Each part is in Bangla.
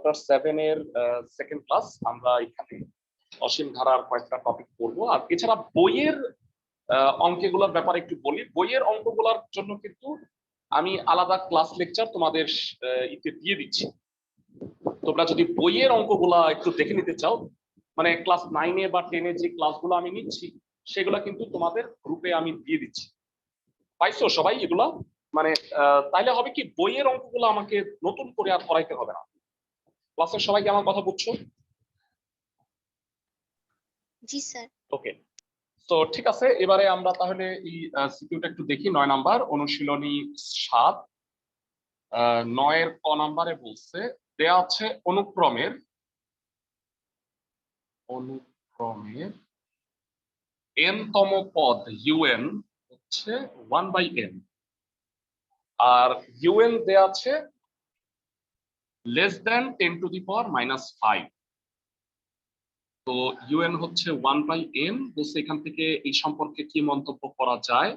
চ্যাপ্টার 7 এর সেকেন্ড ক্লাস। আমরা এখানে অসীম ধারার কয়েকটা টপিক পড়বো। আর এছাড়া বইয়ের অঙ্কগুলোর ব্যাপারে একটু বলি। বইয়ের অঙ্কগুলোর জন্য কিন্তু আমি আলাদা ক্লাস লেকচার তোমাদের ইতে দিয়ে দিচ্ছি। তোমরা যদি বইয়ের অঙ্কগুলা একটু দেখে নিতে চাও, মানে ক্লাস 9 বা 10 যে ক্লাসগুলো আমি নিচ্ছি সেগুলো কিন্তু তোমাদের গ্রুপে আমি দিয়ে দিচ্ছি। পাইছো সবাই এগুলা? মানে তাইলে হবে কি, বইয়ের অঙ্কগুলো আমাকে নতুন করে আর করাইতে হবে না। ক্লাসের সবাইকে আমার কথা বুঝছো? জি স্যার। ওকে, তো ঠিক আছে। এবারে আমরা তাহলে এই সিকিউটা একটু দেখি। 9 নাম্বার অনুশীলনী 7 9 এর ক নাম্বারে বলছে দেয়া আছে অনুক্রমের n তম পদ un হচ্ছে 1/n, আর un দেয়া আছে less than 10 to the power -5। তো un হচ্ছে 1/n, বলছে এখান থেকে এই সম্পর্কে কি মন্তব্য করা যায়।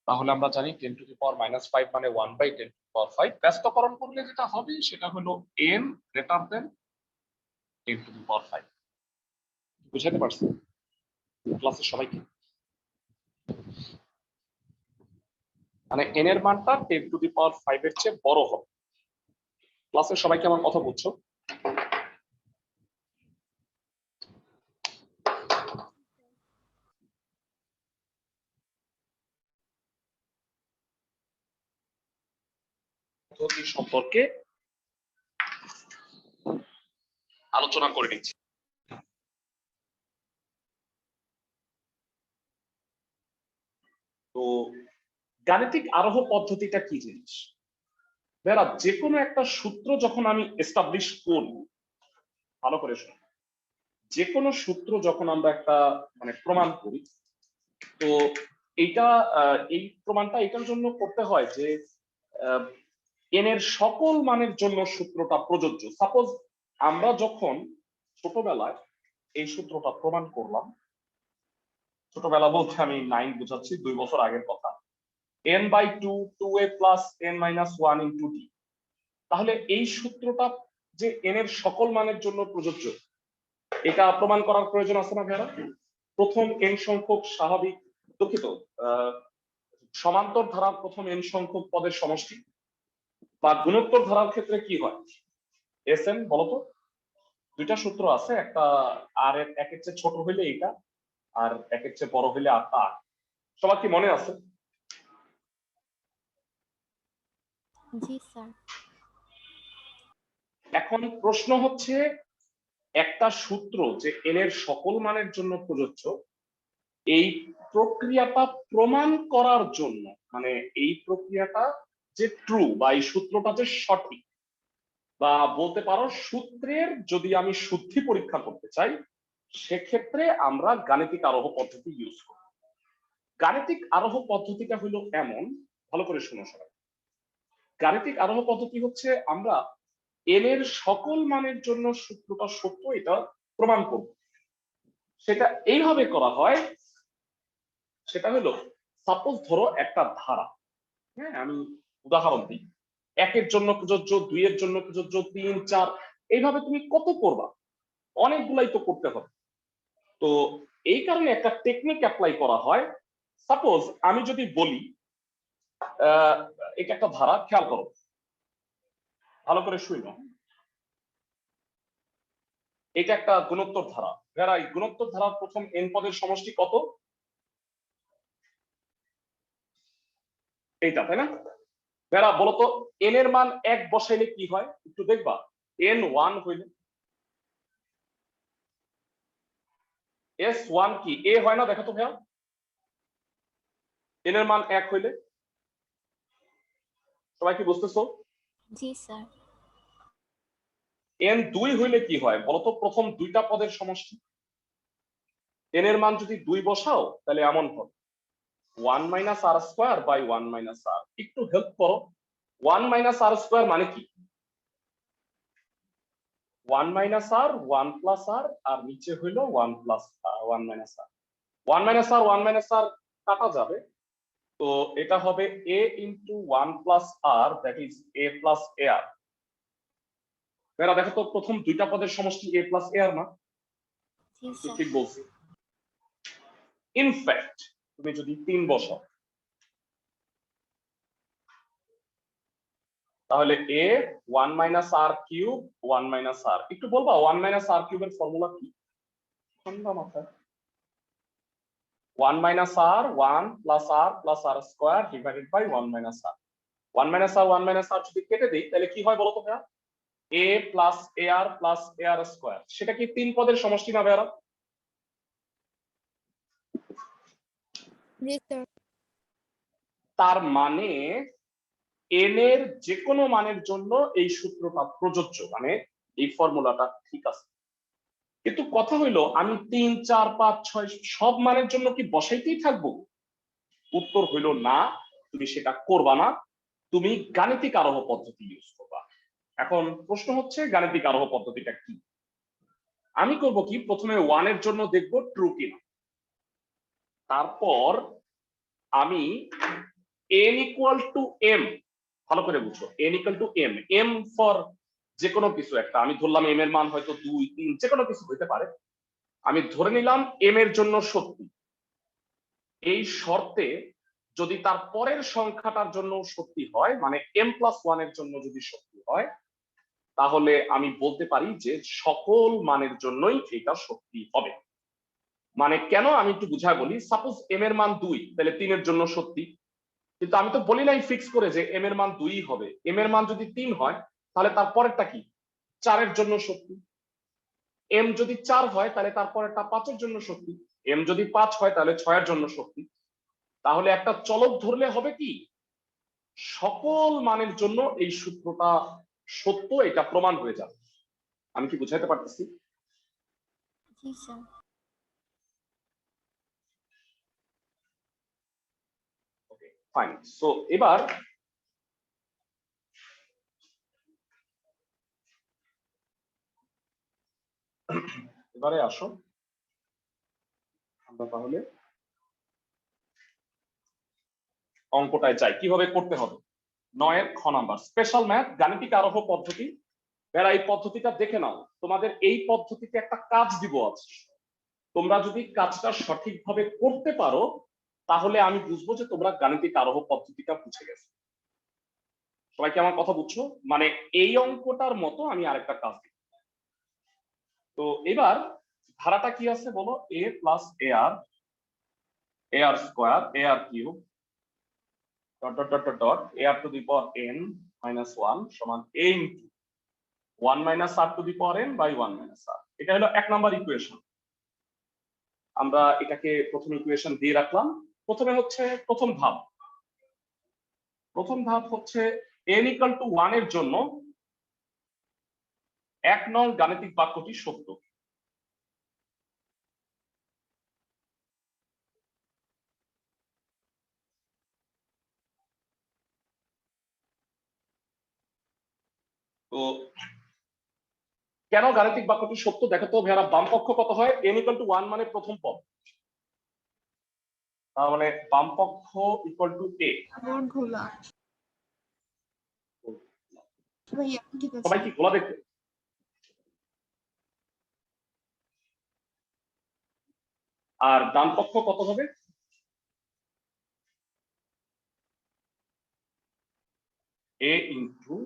তাহলে আমরা জানি 10 to the power -5 মানে 1/10 to the power 5। ব্যস্তকরণ করলে যেটা হবে সেটা হলো n greater than 10 to the power 5। বুঝাতে পারছি ক্লাসের সবাইকে? মানে n এর মানটা 10 to the power 5 এর চেয়ে বড় হবে। ক্লাসের সবাইকে আমার কথা বুঝছো? পদ্ধতি সম্পর্কে আলোচনা করে নিচ্ছি। তো গাণিতিক আরোহ পদ্ধতিটা কি জিনিস? যারা যে কোনো একটা সূত্র যখন আমি এস্টাবলিশ করি, ভালো করে শুনুন, যে কোনো সূত্র যখন আমরা একটা মানে প্রমাণ করি, তো এইটা এই প্রমাণটা এটার জন্য করতে হয় যে এন এর সকল মানের জন্য সূত্রটা প্রযোজ্য। সাপোজ আমরা যখন ছোটবেলায় এই সূত্রটা প্রমাণ করলাম, ছোটবেলা বলতে আমি 9 বোঝাচ্ছি, 2 বছর আগের কথা, n/2 2a + n-1 * d। তাহলে এই সূত্রটা যে n এর সকল মানের জন্য প্রযোজ্য, এটা প্রমাণ করার প্রয়োজন আছে না ভাইরা? প্রথম n সংখ্যক স্বাভাবিক, দুঃখিত, সমান্তর ধারার প্রথম n সংখ্যক পদের সমষ্টি, বা গুণোত্তর ধারার ক্ষেত্রে কি হয় Sn বলতো? দুইটা সূত্র আছে, একটা আর একের চেয়ে ছোট হইলে এটা, আর একের চেয়ে বড় হইলে আরটা। সবার কি মনে আছে? জি স্যার। এখন প্রশ্ন হচ্ছে, একটা সূত্র যে n এর সকল মানের জন্য প্রযোজ্য, এই প্রক্রিয়াটা প্রমাণ করার জন্য, মানে এই প্রক্রিয়াটা যে ট্রু বা এই সূত্রটা যে সঠিক, বা বলতে পারো সূত্রের যদি আমি শুদ্ধি পরীক্ষা করতে চাই, সেক্ষেত্রে আমরা গাণিতিক আরোহ পদ্ধতি ইউজ করি। গাণিতিক আরোহ পদ্ধতিটা হলো এমন, ভালো করে শুনো সবাই। গাণিতিক আরোহ পদ্ধতি হচ্ছে আমরা n এর সকল মানের জন্য সূত্রটা সত্য এটা প্রমাণ করব। সেটা এইভাবে করা হয়, সেটা হলো সাপোজ ধরো একটা ধারা, হ্যাঁ আমি উদাহরণ দিই, 1 এর জন্য প্রযোজ্য, 2 এর জন্য প্রযোজ্য, 3 4, এইভাবে তুমি কত করবা? অনেকগুলাই তো করতে হবে। তো এই কারণে একটা টেকনিক অ্যাপ্লাই করা হয়। সাপোজ আমি যদি বলি এটা একটা ধারা, খেয়াল করো ভালো করে শুনো, এটা একটা গুণোত্তর ধারা। যারা এই গুণোত্তর ধারার প্রথম n পদের সমষ্টি কত? এইটা, তাই না? যারা বলতো n এর মান 1 বসাইলে কি হয় একটু দেখবা। n1 হইলে s1 কি a হয় না? দেখো তো ভাইয়া, n এর মান 1 হইলে। সবাই কি বুঝতেছো? জি স্যার। n2 হইলে কি হয় বলতো? প্রথম দুইটা পদের সমষ্টি। n এর মান যদি 2 বসাও তাহলে এমন হবে 1 - r² / 1 - r। একটু হেল্প করো, 1 - r² মানে কি? 1 - r 1 + r, আর নিচে হইলো 1 + 1 - r। 1 - r 1 - r কাটা যাবে, তো এটা হবে a * 1 + r, that is a + ar। Bera দেখো তো প্রথম দুইটা পদের সমষ্টি a প্লাস এ আর না? জি স্যার। ঠিক বলছি। ইনফ্যাক্ট তুমি যদি 3 বসাও তাহলে a 1 minus r cube 1 minus r, একটু বলবা 1 মাইনাস আর কিউবের ফর্মুলা কি? ঠান্ডা মাথায় 1 minus r 1 plus r square divided by 1 minus r. 1 minus r 1 minus r যদি কেটে দিই তাহলে কি হয় বলো তো ভাইয়া? a plus a r square, সেটা কি 3 পদের সমষ্টি না ভাইয়া? জি স্যার। তার মানে n এর যে কোনো মানের জন্য এই সূত্রটা প্রযোজ্য, মানে এই ফর্মুলাটা ঠিক আছে। কিন্তু কথা হইলো আমি 3 4 5 6 সব মানের জন্য কি বসাইতেই থাকবো? উত্তর হইল না, তুমি সেটা করবা না, তুমি গাণিতিক আরোহ পদ্ধতি ইউজ করবা। এখন প্রশ্ন হচ্ছে গাণিতিক আরোহ পদ্ধতিটা কি? আমি করব কি, প্রথমে 1 এর জন্য দেখব ট্রু কিনা, তারপর আমি n ইকুয়াল টু m, ভালো করে বুঝো, n equal to m, m for যে কোনো কিছু একটা, আমি ধরলাম m এর মান হয়তো 2 3 যে কোনো কিছু হইতে পারে, আমি ধরে নিলাম m এর জন্য সত্যি। এই শর্তে যদি তার পরের সংখ্যাটার জন্য সত্যি হয়, মানে m প্লাস 1 এর জন্য যদি সত্যি হয়, তাহলে আমি বলতে পারি যে সকল মানের জন্যই এটা সত্যি হবে। মানে কেন, আমি একটু বুঝায় বলি। সাপোজ m এর মান 2, তাহলে 3 এর জন্য সত্যি, কিন্তু আমি তো বলি নাই ফিক্স করে যে m এর মান 2 হবে। m এর মান যদি 3 হয় তাহলে তার পরেরটা কি 4 এর জন্য সত্যি, m যদি 4 হয় তাহলে তার পরেরটা 5 এর জন্য সত্যি, m যদি 5 হয় তাহলে 6 এর জন্য সত্যি। তাহলে একটা চলক ধরলে হবে কি, সকল মানের জন্য এই সূত্রটা সত্য, এটা প্রমাণ হয়ে যাবে। আমি কি বুঝাইতে পারতেছি? জি স্যার। Okay fine. সো এবার এবারে আসো আমরা তাহলে অঙ্কটায় যাই, কিভাবে করতে হবে। 9 এর খ নাম্বার স্পেশাল ম্যাথ গাণিতিক আরোহ পদ্ধতি। এরা এই পদ্ধতিটা দেখে নাও, তোমাদের এই পদ্ধতিতে একটা কাজ দিব আছে, তোমরা যদি কাজটা সঠিকভাবে করতে পারো তাহলে আমি বুঝবো যে তোমরা গাণিতিক আরোহ পদ্ধতিটা বুঝে গেছো। সবাই কি আমার কথা বুঝছো? মানে এই অঙ্কটার মতো আমি আরেকটা কাজ দিব। তো এবার ধারাটা কি আছে বলো, a plus a r square a r cube dot dot dot dot dot a r to the power n minus 1 সমান a into 1 minus r to the power n by 1 minus r. এটা হলো 1 নাম্বার ইকুয়েশন। আমরা এটাকে প্রথম ইকুয়েশন দিয়ে রাখলাম। প্রথমে হচ্ছে প্রথম ধাপ হচ্ছে n ইকুয়াল টু 1 এর জন্য 1 নং গাণিতিক বাক্যটি সত্য। তো কেন গাণিতিক বাক্যটি সত্য দেখো তো ভাইয়ারা, বাম পক্ষ কত হয়, n ইকুয়াল টু 1 মানে প্রথম পদ, তার মানে বাম পক্ষ ইকুয়াল টু a। সবাই কি গোলা দেখতে? আর ডান পক্ষ কত হবে, a into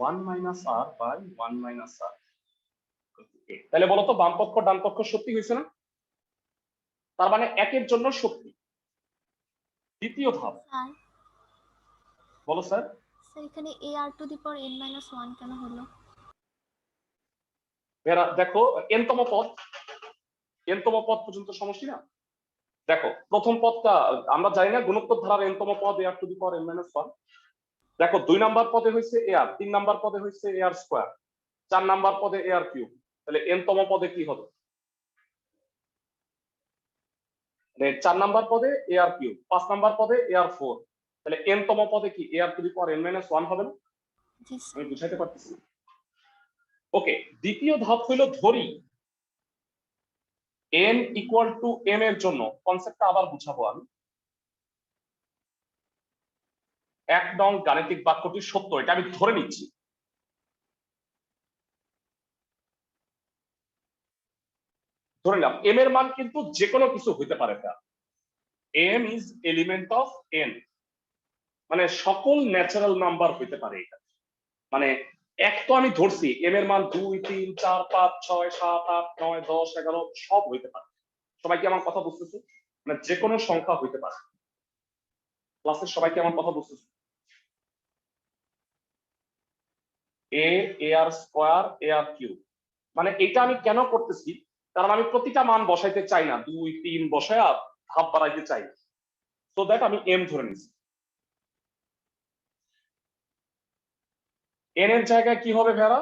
1 minus r by 1 minus r. তাহলে বলো তো বাম পক্ষ ডান পক্ষ সত্যি হয়েছে না? তার মানে 1 এর জন্য সত্যি। দ্বিতীয় ধাপ, স্যার বলো স্যার। স্যার এখানে a r to the power n minus 1 কেন হলো? ভাইয়ারা দেখো, n তম পদ পর্যন্ত সমষ্টি না। দেখো প্রথম পদটা আমরা জানি না, গুণোত্তর ধারার n তম পদ a r to the power n minus 1। দেখো 2 নাম্বার পদে হয়েছে এ আর, 3 নাম্বার পদে হয়েছে এ আর স্কোয়ার, 4 নাম্বার পদে এ আর কিউব, তাহলে n তম পদে কি হবে, মানে 4 নাম্বার পদে এ আর কিউব, 5 নাম্বার পদে এ আর 4, তাহলে n তম পদে কি a r to the power n minus 1 হবে না? জি স্যার। আমি বুঝাইতে পারতেছি? ওকে, দ্বিতীয় ধাপ হইলো ধরি n ইকুয়াল টু m এর জন্য, কনসেপ্টটা আবার বুঝাবো আমি। 1 নং গাণিতিক বাক্যটি সত্য, এটা আমি ধরে নিচ্ছি। ধরে নিলাম এম এর মান কিন্তু যে কোনো কিছু হইতে পারে, m is element of n, মানে সকল ন্যাচারাল নাম্বার হইতে পারে এটা। মানে এক তো আমি ধরছি এম এর মান 2 3 4 5 6 7 8 9 10 11 সব হইতে পারে। সবাই কি আমার কথা বুঝতেছে? মানে যে কোনো সংখ্যা হইতে পারে। ক্লাসের সবাই কি আমার কথা বুঝতেছে? এ আর স্কয়ার এ আর কিউব, মানে এটা আমি কেন করতেছি, কারণ আমি প্রতিটা মান বসাইতে চাই না, 2 3 বসায় ধাপ বাড়াইতে চাই, সো দ্যাট আমি এম ধরে নিছি। এন এর জায়গায় কি হবে ভেড়া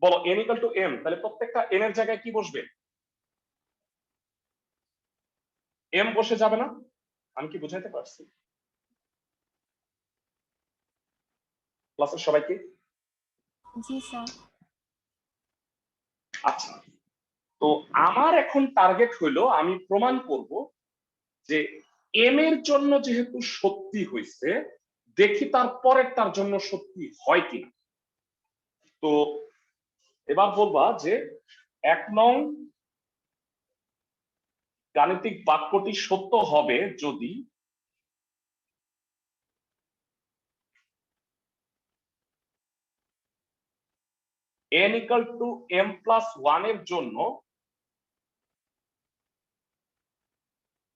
বলো? এন ইকুয়াল টু এম, তাহলে প্রত্যেকটা এন এর জায়গায় কি বসবে? এম বসে যাবে না? আমি কি বুঝাইতে পারছি ক্লাসের সবাইকে? জি স্যার। আচ্ছা, তো আমার এখন টার্গেট হইলো আমি প্রমাণ করব যে এম এর জন্য যেহেতু সত্যি হয়েছে, দেখি তার পরেরটার জন্য সত্যি হয় কিনা। তো এবার বলবা যে 1 নং গাণিতিক বাক্যটি সত্য হবে যদি n equal to m plus 1 এর জন্য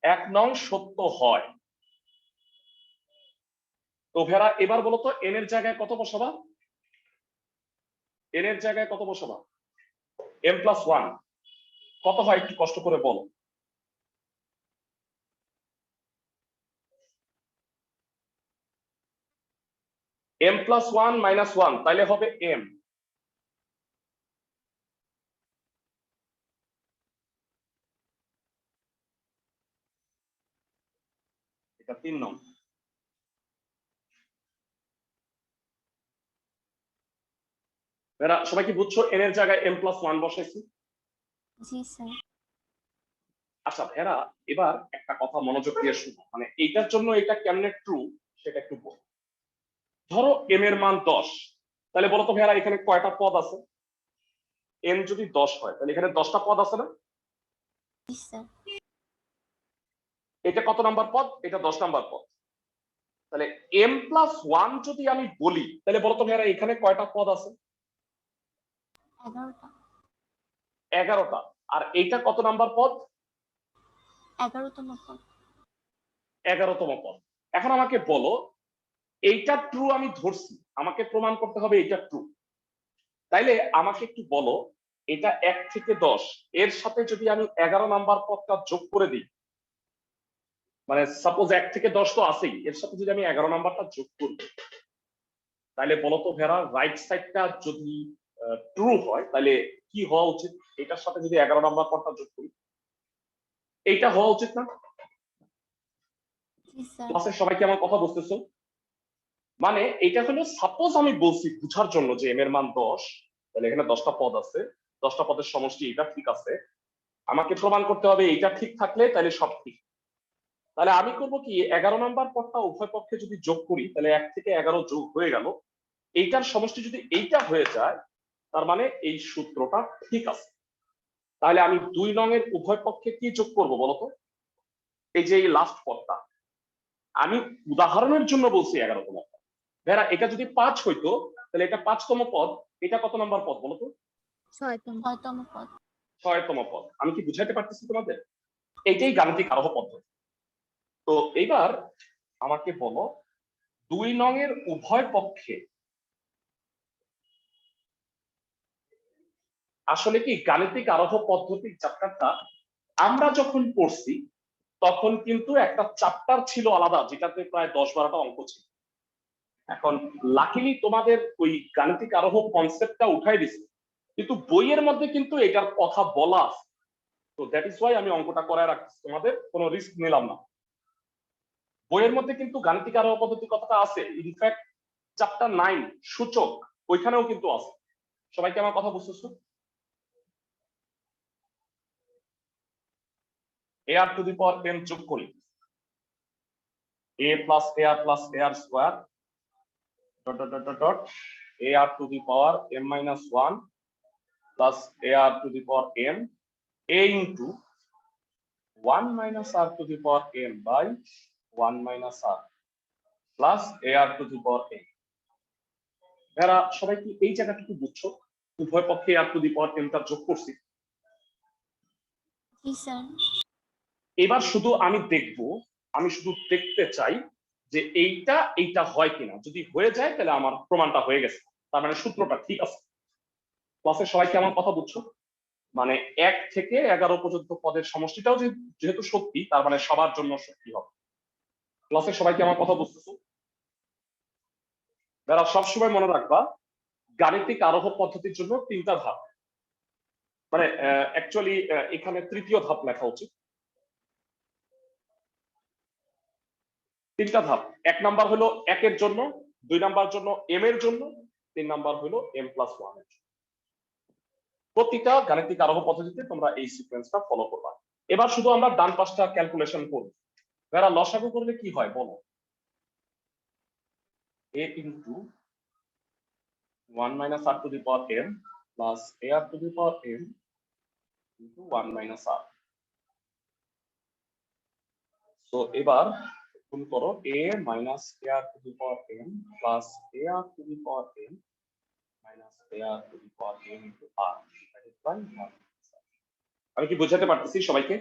1 নং সত্য হয়। তো ভেড়া এবার বলো তো n এর জায়গায় কত বসাবা? n এর জায়গায় কত বসাবা? m প্লাস 1 কত হয় একটু কষ্ট করে বলো। m প্লাস 1 মাইনাস 1 তাইলে হবে m। এটা 3 নং। ভেড়া সবাই কি বুঝছো n এর জায়গায় m প্লাস 1 বসাইছি? জি স্যার। আচ্ছা ভেড়া, এবার একটা কথা মনোযোগ দিয়ে শুনো, মানে এইটার জন্য এটা কেমনে ট্রু সেটা একটু বল। ধরো m এর মান 10, তাহলে বলো তো ভেড়া এখানে কয়টা পদ আছে? m যদি 10 হয় তাহলে এখানে 10টা পদ আছে না? জি স্যার। এটা কত নাম্বার পদ? এটা 10 নাম্বার পদ। তাহলে m প্লাস 1 যদি আমি বলি তাহলে বলো তো ভেড়া এখানে কয়টা পদ আছে? 11টা। 11টা। আর এইটা কত নাম্বার পদ? 11তম পদ। 11তম পদ। এখন আমাকে বলো এইটা ট্রু আমি ধরছি, আমাকে প্রমাণ করতে হবে এইটা ট্রু। তাইলে আমাকে একটু বলো এটা 1 থেকে 10 এর সাথে যদি আমি 11 নাম্বার পদটা যোগ করে দিই, মানে সাপোজ 1 থেকে 10 তো আছেই, এর সাথে যদি আমি 11 নাম্বারটা যোগ করি, তাহলে বলতো ভেড়া রাইট সাইডটা যদি ট্রু হয় তাহলে কি হওয়া উচিত? এটার সাথে যদি 11 নাম্বার পদটা যোগ করি, এইটা হওয়া উচিত না? জি স্যার। ক্লাসের সবাই কি আমার কথা বুঝতেছো? মানে এটা হলো সাপোজ আমি বলছি বুঝার জন্য যে এম এর মান 10, তাহলে এখানে 10টা পদ আছে, 10টা পদের সমষ্টি এটা ঠিক আছে, আমাকে প্রমাণ করতে হবে এইটা ঠিক থাকলে তাহলে সব ঠিক। তাহলে আমি করব কি 11 নাম্বার পদটা উভয় পক্ষে যদি যোগ করি তাহলে 1 থেকে 11 যোগ হয়ে গেল, এইটার সমষ্টি যদি এইটা হয়ে যায় তার মানে এই সূত্রটা ঠিক আছে। তাহলে আমি 2 নং এর উভয় পক্ষে কি যোগ করব বলতো? এই যে এই লাস্ট পদটা, আমি উদাহরণের জন্য বলছি 11তম পদ। ভেড়া এটা যদি 5 হইতো তাহলে এটা 5তম পদ, এটা কত নাম্বার পদ বলতো? 6তম পদ। 6তম পদ। আমি কি বুঝাইতে পারতেছি তোমাদের? এইটাই গাণিতিক আরোহ পদ্ধতি। তো এইবার আমাকে বলো 2 নং এর উভয় পক্ষে আসলে কি গাণিতিক আরোহ পদ্ধতির চ্যাপ্টারটা আমরা যখন পড়ছি তখন কিন্তু একটা চ্যাপ্টার ছিল আলাদা যেটাতে প্রায় 10-12টা অঙ্ক ছিল। এখন লাকিলি তোমাদের ওই গাণিতিক আরোহ কনসেপ্টটা উঠাই দিছে, কিন্তু বইয়ের মধ্যে কিন্তু এটার কথা বলা আছে। তো দ্যাট ইজ ওয়াই আমি অঙ্কটা করায় রাখছি, তোমাদের কোনো রিস্ক নিলাম না। বইয়ের মধ্যে কিন্তু গাণিতিক আরোহ পদ্ধতি কথাটা আছে, ইনফ্যাক্ট চ্যাপ্টার 9 সূচক ওইখানেও কিন্তু আছে। সবাইকে আমার কথা বুঝতেছো? এ r to the power m যোগ করি, a plus a r plus a r square dot dot dot dot a r to the power m minus 1 plus a r to the power m, a into 1 minus r to the power n by 1 minus r plus ar to the power n। এরা সবাই কি এই জায়গাটুকু বুঝছো? উভয় পক্ষে আর টু দি পাওয়ার n টা যোগ করছি। জি স্যার। এবার শুধু আমি শুধু দেখতে চাই যে এইটা হয় কিনা। যদি হয়ে যায় তাহলে আমার প্রমাণটা হয়ে গেছে, তার মানে সূত্রটা ঠিক আছে। ক্লাসের সবাইকে আমার কথা বুঝছো? মানে 1 থেকে 11 পর্যন্ত পদের সমষ্টিটাও যেহেতু সত্যি, তার মানে সবার জন্য সত্যি হবে। ক্লাসের সবাইকে আমার কথা বুঝতেছো? যারা সবসময় মনে রাখবা, গাণিতিক আরোহ পদ্ধতির জন্য 3টা ধাপ, মানে অ্যাকচুয়ালি এখানে তৃতীয় ধাপ লেখা উচিত। 3টা ধাপ। 1 নাম্বার হলো 1 এর জন্য, 2 নাম্বার জন্য m এর জন্য, 3 নাম্বার হলো m+1 এর জন্য। প্রতিটা গাণিতিক আরোহ পদ্ধতিতে তোমরা এই সিকোয়েন্সটা ফলো করবা। এবার শুধু আমরা ডান পাশটা ক্যালকুলেশন করব। যারা লসাগু করলে কি হয় বলো? a into 1 minus r to the power n plus ar to the power n into 1 minus r। So এবার গুণ করো a minus ar to the power n plus ar to the power n minus ar to the power n into r divided by 1। আমি কি বোঝাতে পারতেছি সবাইকে?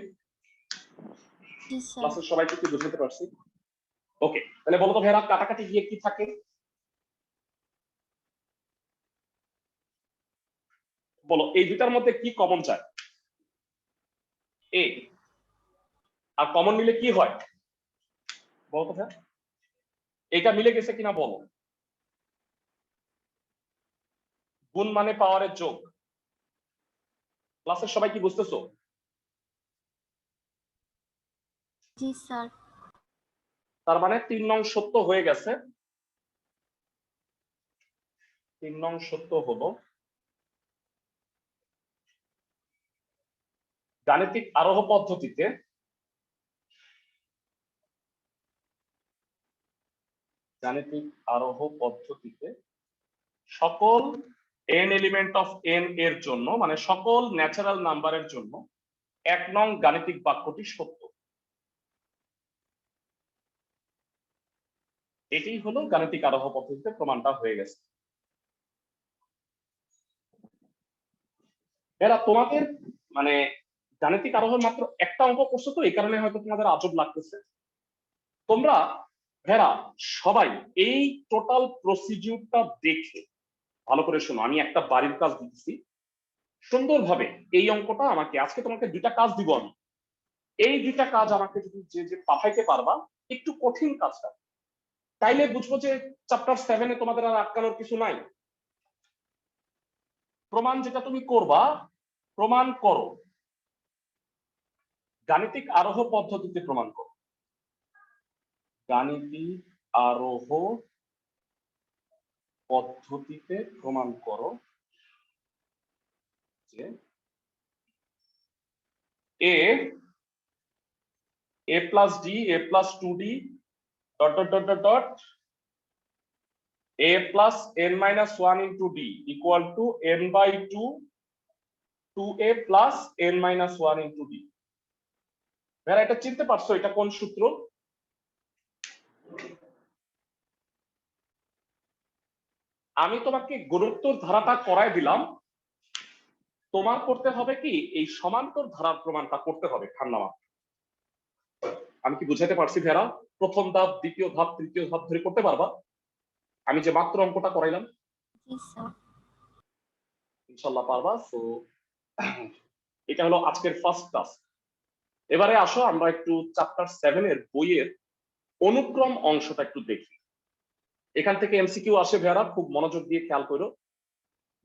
জি স্যার। ক্লাসের সবাইকে কি বোঝাতে পারছি? ওকে, তাহলে বলো তো ভাইরা, কাটাকাটি গিয়ে কি থাকে? বলো, এই দুটার মধ্যে কি কমন যায়? এ। আর কমন নিলে কি হয় বলো তো ভাইয়া? এটা মিলে গেছে কিনা বলো? গুণ মানে পাওয়ারের যোগ। ক্লাসের সবাই কি বুঝতেছো? জি স্যার। তার মানে 3 নং সত্য হয়ে গেছে। 3 নং সত্য হলো গাণিতিক আরোহ পদ্ধতিতে সকল n এলিমেন্ট অফ n এর জন্য, মানে সকল ন্যাচারাল নাম্বারের জন্য 1 নং গাণিতিক বাক্যটি সত্য। এটাই হলো গাণিতিক আরোহ পদ্ধতিতে প্রমাণটা হয়ে গেছে। এরা তোমাদের মানে গাণিতিক আরোহের মাত্র একটা অঙ্ক করছো, তো এই কারণে হয়তো তোমাদের আজব লাগতেছে। তোমরা ভেরা সবাই এই টোটাল প্রসিডিউরটা দেখে ভালো করে শোনো। আমি একটা বাড়ির কাজ দিচ্ছি, সুন্দরভাবে এই অঙ্কটা আমাকে, আজকে তোমাকে 2টা কাজ দিব আমি, এই 2টা কাজ আমাকে যদি যে পাঠাইতে পারবা, একটু কঠিন কাজটা, তাইলে বুঝবো যে চ্যাপ্টার 7-এ তোমাদের আর আটকানোর কিছু নাই। প্রমাণ যেটা তুমি করবা, প্রমাণ করো গাণিতিক আরোহ পদ্ধতিতে, প্রমাণ করো গাণিতিক আরোহ পদ্ধতিতে প্রমাণ করো যে a plus d a plus 2d dot dot dot dot dot a plus n minus 1 into d equal to n by 2 2a plus n minus 1 into d। ভাইরা এটা চিনতে পারছো এটা কোন সূত্র? আমি তোমাকে গুণোত্তর ধারাটা করায় দিলাম, তোমার করতে হবে কি এই সমান্তর ধারার প্রমাণটা করতে হবে ঠান্ডা মাথায়। আমি কি বুঝাতে পারছি ভাইরা? প্রথম ধাপ, দ্বিতীয় ধাপ, তৃতীয় ধাপ ধরে করতে পারবা? আমি যে মাত্র অঙ্কটা করাইলাম, জি স্যার। ইনশাআল্লাহ পারবা। সো এটা হলো আজকের ফার্স্ট ক্লাস। এবারে আসো আমরা একটু চ্যাপ্টার 7-এর বইয়ের অনুক্রম অংশটা একটু দেখি। এখান থেকে এমসিকিউ আসে ভাইরা, খুব মনোযোগ দিয়ে খেয়াল করো।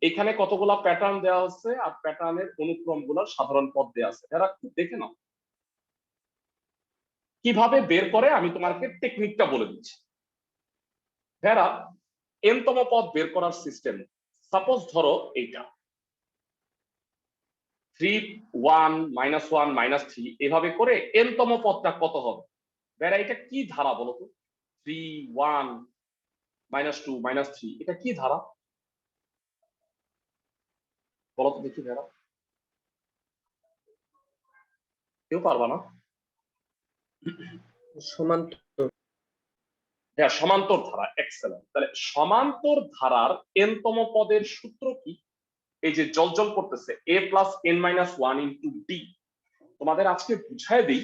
এখানে কতগুলা প্যাটার্ন দেওয়া হচ্ছে আর প্যাটার্নের অনুক্রমগুলোর সাধারণ পদ দেওয়া আছে, ভাইরা একটু দেখে নাও কিভাবে বের করে। আমি তোমাকে টেকনিকটা বলে দিচ্ছি। ভাইরা n তম পদ বের করার সিস্টেম, সাপোজ ধরো এইটা 3 1 -1 -3 এভাবে করে n তম পদটা কত হবে? ভাইরা এটা কি ধারা বলো তো? 3 1 -2 -3 এটা কি ধারা বলো তো দেখি ভাইরা? কেউ পারবা না? সমান্তর। হ্যাঁ, সমান্তর ধারা, এক্সেলেন্ট। তাহলে সমান্তর ধারার এনতম পদের সূত্র কি? এই যে জলজল করতেছে a plus n minus one into D. তোমাদের আজকে বুঝায় দিই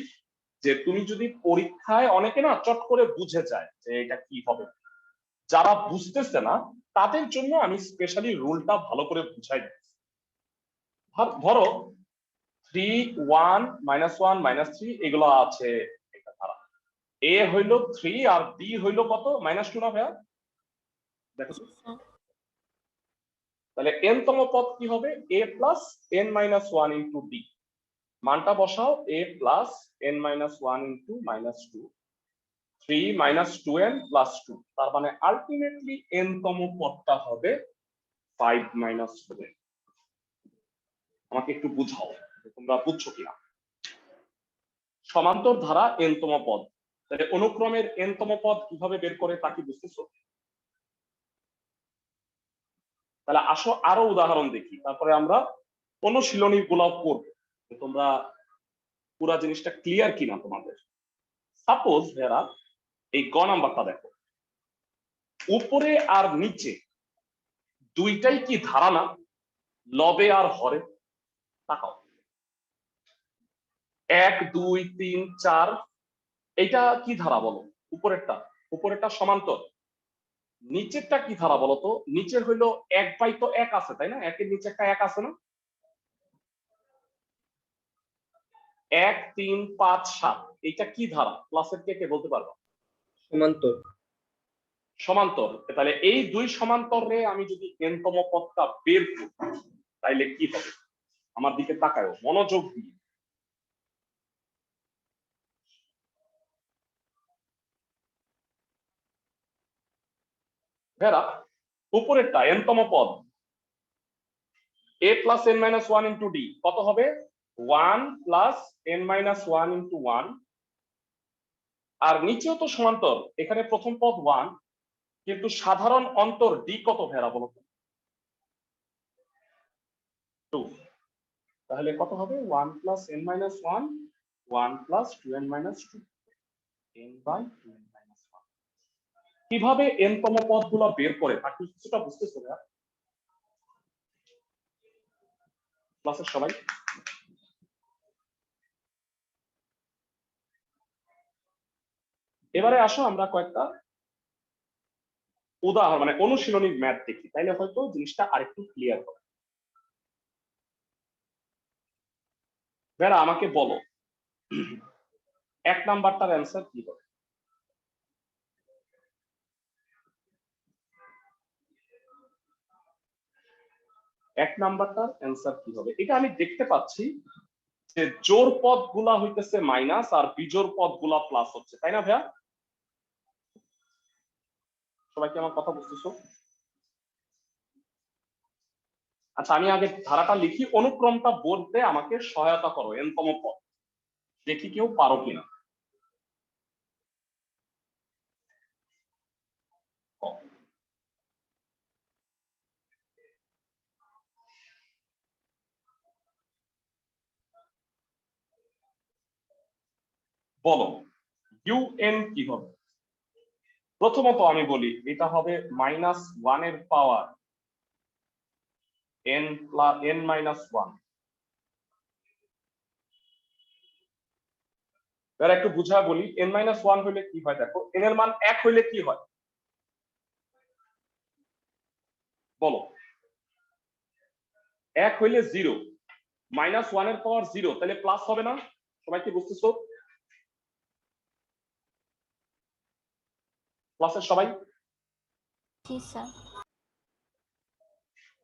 যে তুমি যদি পরীক্ষায়, অনেকে না চট করে বুঝে যায় যে এটা কি হবে, যারা বুঝতেছে না তাদের জন্য আমি স্পেশালি রুলটা ভালো করে বুঝাই দিচ্ছি। ধরো 3 1 -1 -3 এগুলো আছে একটা ধারা, a হইলো 3 আর b হইলো কত, -2 না ভাইয়া? দেখো তো। স্যার তাহলে n তম পদ কি হবে? a plus n minus one into D. মানটা বসাও, a plus n minus one into -2, 3 -2n plus 2। তার মানে আলটিমেটলি n তম পদটা হবে 5 -7। আমাকে একটু বুঝাও তোমরা বুঝছো কিনা। সমান্তর ধারা n তম পদ, তাহলে অনুক্রমের n তম পদ কিভাবে বের করে তা কি বুঝতেছো? তাহলে আসো আরো উদাহরণ দেখি, তারপরে আমরা অনুশীলনী গুলাও করব, তোমরা পুরা জিনিসটা ক্লিয়ার কিনা তোমাদের। সাপোজ যারা এই গ নাম্বারটা দেখো, উপরে আর নিচে দুইটাই কি ধারা না? লবে আর হরে। তাকাও, 1 2 3 4, এটা কি ধারা বলো? উপরেরটা সমান্তর। নিচেরটা কি ধারা বলো তো? নিচের হইলো 1 বাই তো 1 আছে তাই না? 1 এর নিচে একটা 1 আছে না? 1 3 5 7, এটা কি ধারা? প্লাসের কে বলতে পারবা? সমান্তর। সমান্তর। তাহলে এই দুই সমান্তরে আমি যদি n তম পদটা বের করি তাইলে কি হবে? আমার দিকে তাকায় মনোযোগ দিয়ে। ভেরা, উপরেরটা n তম পদ a plus n minus one into D কত হবে? 1 plus n minus one into 1। আর নিচেও তো সমান্তর, এখানে প্রথম পদ 1, কিন্তু সাধারণ অন্তর ডি কত ভেরা বলো তো? 2। তাহলে কত হবে? 1 plus n minus 1, 1 plus 2n minus 2, n by 2n minus 1। কিভাবে n তম পদগুলো বের করে তা কি কিছুটা বুঝতেছো না? ক্লাসের সবাই এবারে আসো আমরা কয়েকটা উদাহরণ মানে অনুশীলনী ম্যাথ দেখি, তাইলে হয়তো জিনিসটা আরেকটু ক্লিয়ার হবে। ভেরা আমাকে বলো 1 নাম্বারটার অ্যান্সার কি হবে? এক নাম্বারটার অ্যান্সার কি হবে? এটা আমি দেখতে পাচ্ছি যে জোর পদ গুলা হইতেছে মাইনাস আর বিজোর পদ গুলা প্লাস হচ্ছে, তাই না ভাইয়া? সবাই কি আমার কথা বুঝতেছো? আচ্ছা, আমি আগে ধারাটা লিখি, অনুক্রমটা বলতে আমাকে সহায়তা করো। n তম পদ দেখি কেউ পারো কিনা। বলো un কি হবে? প্রথমত আমি বলি এটা হবে -1 এর পাওয়ার n প্লাস n মাইনাস 1। এবার একটু বুঝায় বলি, n মাইনাস 1 হইলে কি হয় দেখো, n এর মান 1 হইলে কি হয় বলো? 1 হইলে 0, -1 এর পাওয়ার 0, তাহলে প্লাস হবে না? সবাই কি বুঝতেছো? ক্লাসের সবাই জি স্যার।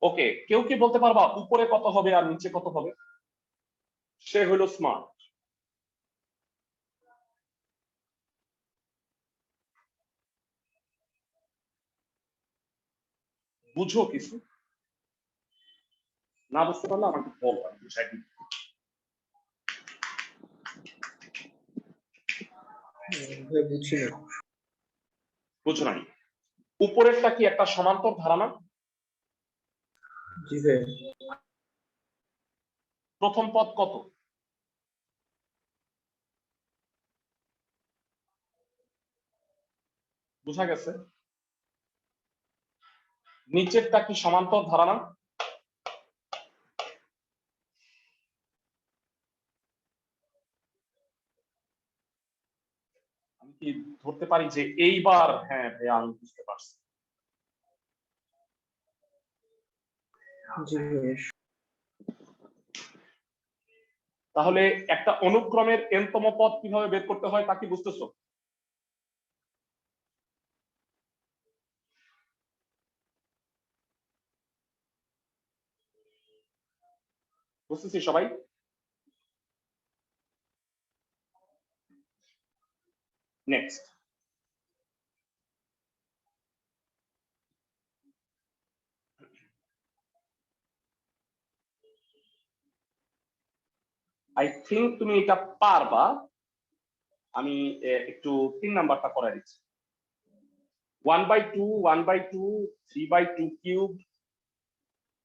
ওকে, কেউ কি বলতে পারবা উপরে কত হবে আর নিচে কত হবে? সে হলো স্মার্ট। বুঝো কিছু? না বুঝতে পারলে আমাকে বলো, আমি বুঝাই দিই। বুঝছি না। বুঝো নাই? উপরেরটা কি একটা সমান্তর ধারা না? জি ভাই। প্রথম পদ কত? বুঝা গেছে? নিচেরটা কি সমান্তর ধারা না? আমি কি ধরতে পারি যে এইবার হ্যাঁ ভাইয়া আমি বুঝতে পারছি। জি তাহলে একটা অনুক্রমের এনতম পদ কিভাবে বের করতে হয় তা কি বুঝতেছো? বুঝতেছি সবাই? নেক্সট, আই থিঙ্ক তুমি এটা পারবা। আমি একটু 3 নাম্বারটা করে দিচ্ছি। 1/2 1/2 3/2 কিউব।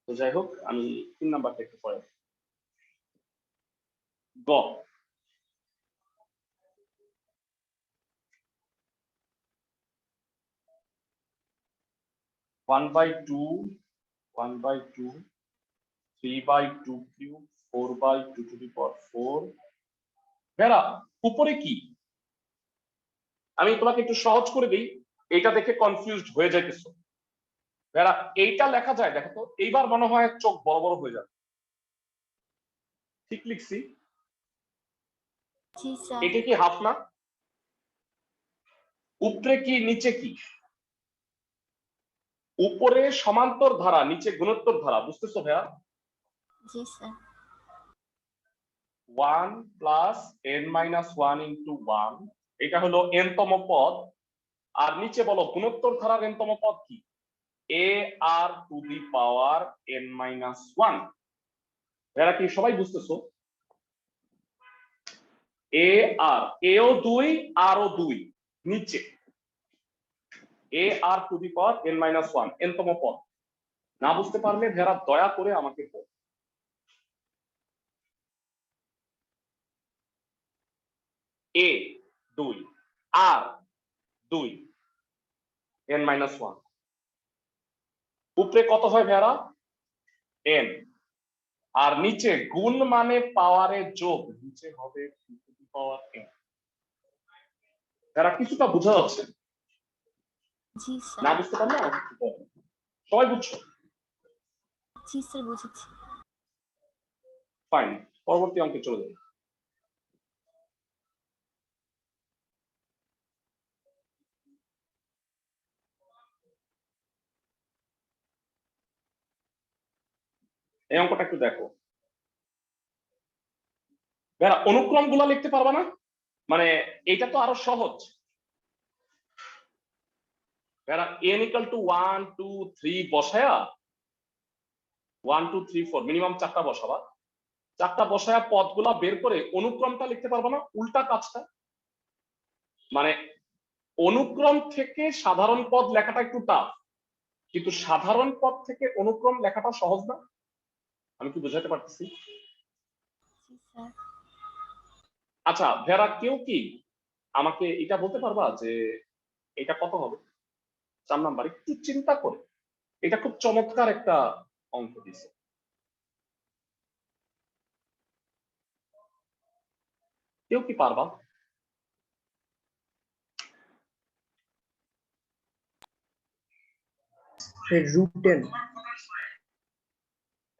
তো যাই হোক আমি 3 নাম্বারটা একটু পরে গ 1/2 1/2 3/2 কিউব 4/2 টু দি পাওয়ার 4। বেরা উপরে কি? আমি তোমাকে একটু সহজ করে দিই, এটা দেখে কনফিউজড হয়ে যাইতেছো। বেরা এইটা লেখা যায় দেখো তো, এইবার মনে হয় চোখ বড় বড় হয়ে যাবে। ঠিক লিখছি? জি স্যার। এটা কি হাফ না? উপরে কি নিচে কি? উপরে সমান্তর ধারা, নিচে গুণোত্তর ধারা, বুঝতেছো ভাইয়া? জি sir. 1 plus n minus 1 into 1, এটা হলো n তম পদ। আর নিচে বলো গুণোত্তর ধারার n তম পদ কি? a r to the power n minus 1। এরা কি সবাই বুঝতেছো? a r, এও 2 আর ও 2 নিচে a r to the power n minus 1 n তম পদ। না বুঝতে পারলে যারা দয়া করে আমাকে বল। a 2 r 2 n মাইনাস 1, উপরে কত হয় ভেড়া? n। আর নিচে গুণ মানে পাওয়ারের যোগ, নিচে হবে পাওয়ার n। ভেড়া কিছুটা বোঝা যাচ্ছে? জি না স্যার। বুঝতে পারলে আমাকে একটু বলো। সবাই বুঝছো? জি স্যার বুঝেছি। ফাইন, পরবর্তী অঙ্কে চলে যাই। এই অঙ্কটা একটু দেখো। ভেড়া অনুক্রম গুলা লিখতে পারবা না? মানে এটা তো আরো সহজ। ভেড়া n ইকুয়াল টু 1 2 3 বসায়া 1 2 3 4 মিনিমাম 4টা বসাবা। 4টা বসায়া পদগুলা বের করে অনুক্রমটা লিখতে পারবা না? উল্টা কাজটা। মানে অনুক্রম থেকে সাধারণ পদ লেখাটা একটু টাফ, কিন্তু সাধারণ পদ থেকে অনুক্রম লেখাটা সহজ না? আমি কি বোঝাতে পারতেছি? জি স্যার। আচ্ছা ভেড়া কেউ কি আমাকে এটা বলতে পারবা যে এটা কত হবে? 4 নাম্বার একটু চিন্তা করে, এটা খুব চমৎকার একটা অঙ্ক দিছে। কেউ কি পারবা? √10।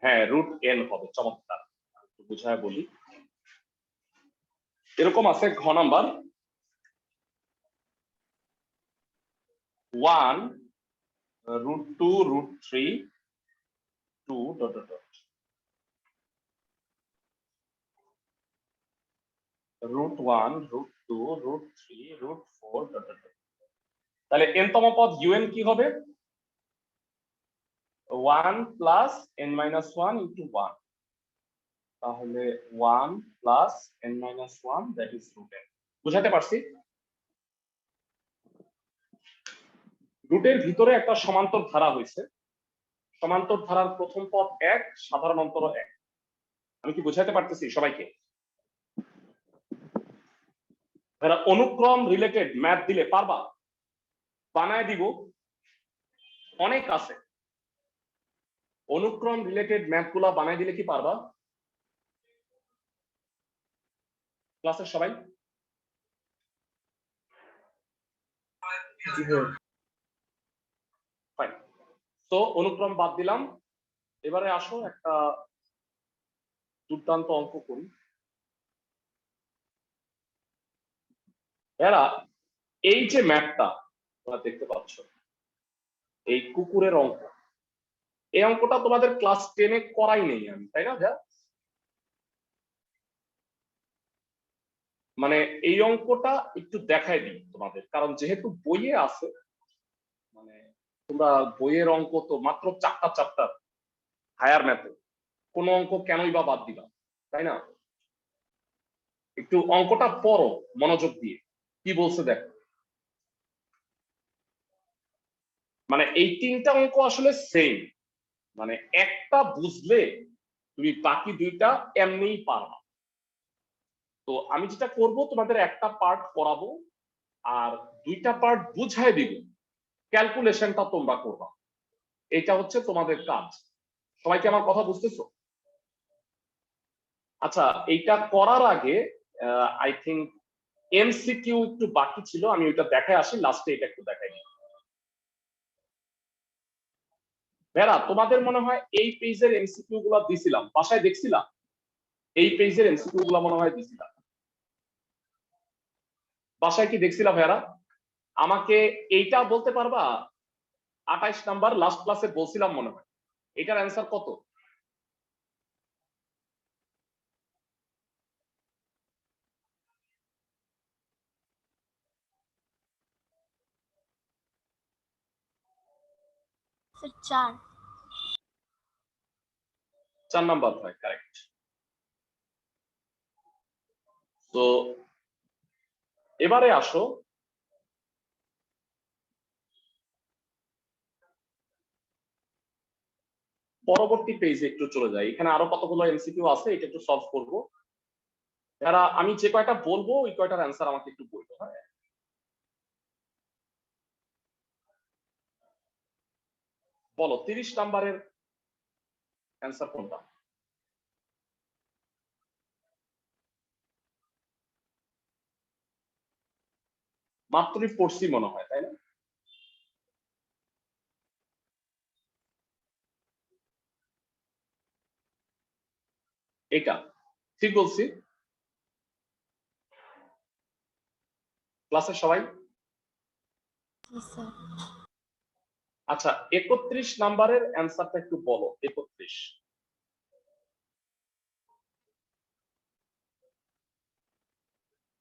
হ্যাঁ √n হবে, চমৎকার। একটু বুঝায় বলি, এরকম আছে ঘ number 1 √2 √3 2 dot dot dot √1 √2 √3 √4 dot dot dot. তাহলে n তম পদ un কি হবে? 1 প্লাস n মাইনাস 1 ইন্টু 1, তাহলে 1 plus n minus 1 that is √n। বুঝাতে পারছি? রুটের ভিতরে একটা সমান্তর ধারা হয়েছে, সমান্তর ধারার প্রথম পদ 1, সাধারণ অন্তর 1। আমি কি বোঝাতে পারতেছি সবাইকে? যারা অনুক্রম রিলেটেড ম্যাথ দিলে পারবা? বানায় দিব, অনেক আছে। অনুক্রম রিলেটেড ম্যাপ গুলা বানাই দিলে কি পারবা ক্লাসের সবাই? জি ভাইয়া। ফাইন। তো অনুক্রম বাদ দিলাম, এবারে আসো একটা দুর্দান্ত অঙ্ক করি। এরা এই যে ম্যাপটা তোমরা দেখতে পাচ্ছ, এই কুকুরের অঙ্ক, এই অঙ্কটা তোমাদের ক্লাস 10-এ করাই নেই আমি, তাই না ভাইয়া? মানে এই অঙ্কটা একটু দেখাই দিই তোমাদের, কারণ যেহেতু বইয়ে আছে, মানে তোমরা বইয়ের অঙ্ক তো মাত্র 4টা চ্যাপ্টার হায়ার ম্যাথে, কোন অঙ্ক কেনই বা বাদ দিবা, তাই না? একটু অঙ্কটা পড়ো মনোযোগ দিয়ে, কি বলছে দেখো। মানে এই 3টা অঙ্ক আসলে সেম, মানে একটা বুঝলে তুমি বাকি 2টা এমনিই পারবা। তো আমি যেটা করব, তোমাদের একটা পার্ট করাবো আর 2টা পার্ট বুঝাই দিব, ক্যালকুলেশনটা তোমরা করবা। এটা হচ্ছে তোমাদের কাজ। সবাইকে আমার কথা বুঝতেছো? আচ্ছা, এইটা করার আগে আই থিংক এমসিকিউ একটু বাকি ছিল, আমি ওইটা দেখাই আসি, লাস্টে এটা একটু দেখাই। ভেরা, তোমাদের মনে হয় এই পেজের এমসিকিউ গুলো দিছিলাম, বাসায় দেখছিলাম? এই পেজের এমসিকিউ গুলো মনে হয় দিছিলাম, বাসায় কি দেখছিলাম ভেরা? আমাকে এইটা বলতে পারবা? 28 নাম্বার লাস্ট ক্লাসে বলছিলাম মনে হয়, এটার অ্যান্সার কত? স্যার 4 নাম্বার হয়, কারেক্ট। তো এবারে আসো, পরবর্তী পেজে একটু চলে যাই। এখানে আরো কতগুলো এমসিকিউ আছে, এটা একটু সলভ করবো। যারা আমি যে কয়টা বলবো ওই কয়টার অ্যান্সার আমাকে একটু বলবো, হ্যাঁ? বলো 30 নাম্বারের অ্যান্সার কোনটা? মাত্রই পড়ছি মনে হয়, তাই না? এটা ঠিক বলছি ক্লাসের সবাই? স্যার আচ্ছা, 31 নাম্বারের অ্যান্সারটা একটু বলো। 31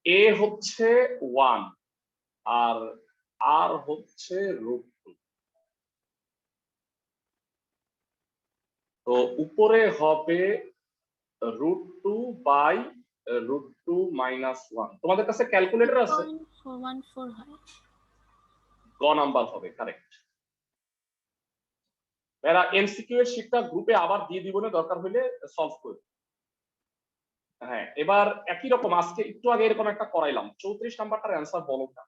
এ হচ্ছে 1 আর আর হচ্ছে √2, তো উপরে হবে √2 বাই √2 - 1। তোমাদের কাছে ক্যালকুলেটর আছে? 2.414 হয়। গ নাম্বার হবে, কারেক্ট। এরা এমসিকিউ এর শীটটা গ্রুপে আবার দিয়ে দিব না, দরকার হলে সলভ করবে। হ্যাঁ, এবার একই রকম আজকে একটু আগে এরকম একটা করাইলাম। 34 নাম্বারটার অ্যান্সার বলো না,